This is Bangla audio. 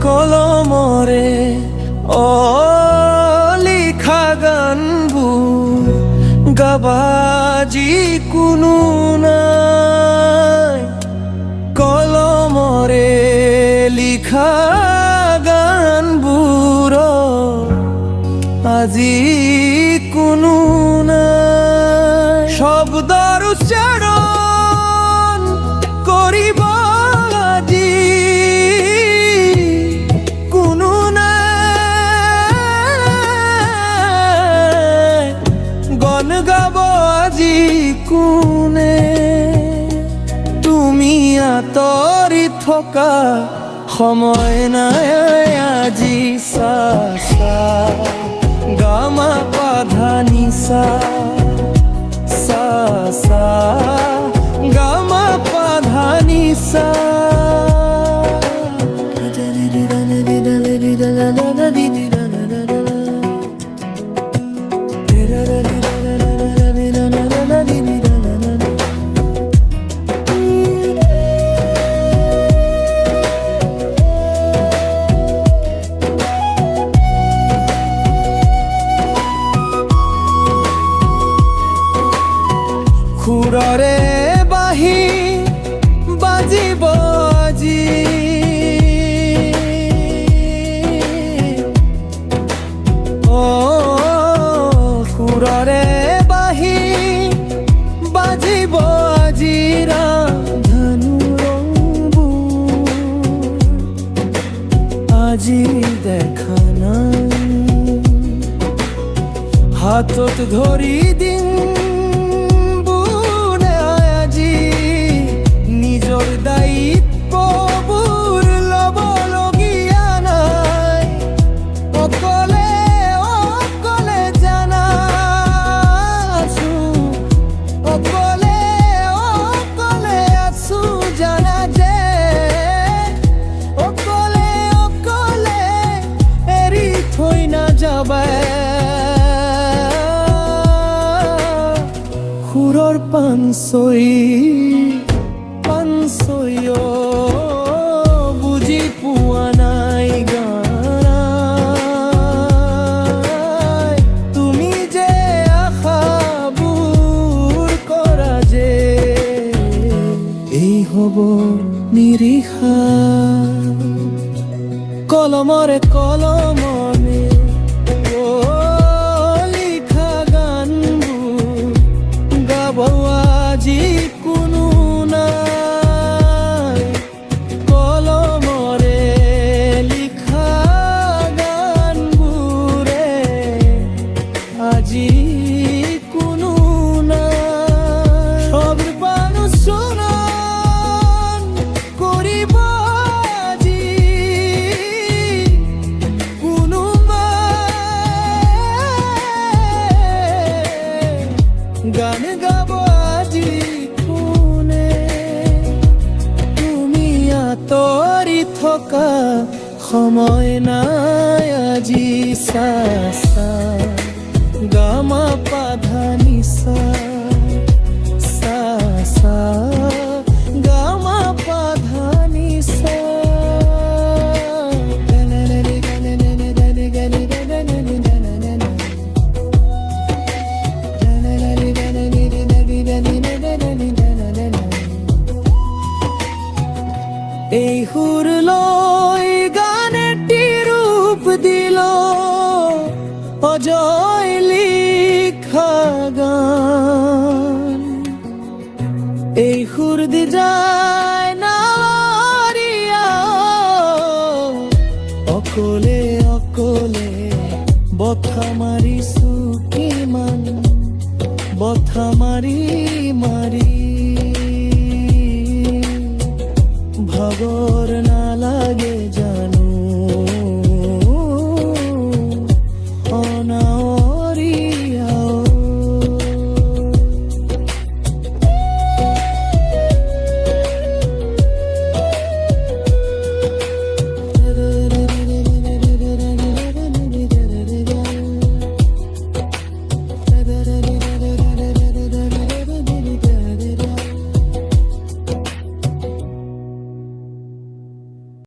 কলমরে লিখা গানবোৰ গাবাজি কোনো নাই। কলমরে লিখা গানবোৰ আজি কোনো নাই। শব্দৰ উচ্চাৰণ কৰিব আজি কোনো নাই। গান গাব আজি কোনে? তুমি আঁতৰি থকা সময় নাই আজি। সা সা গা মা পা ধা নি সা, সা সা গা মা পা ধা নি সা। সুৰৰে বাঁহী বাজিব আজি, সুৰৰে বাঁহী বাজিব আজি। ৰাধানু ৰংবোৰ আজি দেখা নাই, হাতত ধৰি দিন নিজৰ দায়িত্ববোৰ ল'বলগীয়া নাই। অকলে অকলে জানা আছো, অকলে অকলে আছো জানা যে অকলে অকলে এৰি থৈ নাযাবা। সুৰৰ পানচৈ বুজি পোৱা নাই গান। তুমি যে আশাবোৰ কৰা যে এই হ'ব নিৰিখা। কলমৰে কলমৰে লিখা গানবোৰ গাব আজি কোনো নাই। কলমরে লিখা গানবোৰে আজি কোনো নাই। সবৰ অনুসৰণ কৰিব আজি কোনোবাই। গান গাব আজি আঁতৰি থকা সময় নাই আজি। সা সা গা মা পা ধা নি সা, সা সা গা মা পা ধা নি সা। এই সুর লৈ গানেটি রূপ দিল অজয় লিখা গান। এই সুর দি যায় নারিয়া অকলে অকলে বথা মাৰিছো কিমান, বথা মাৰি মাৰি ভাগৰ না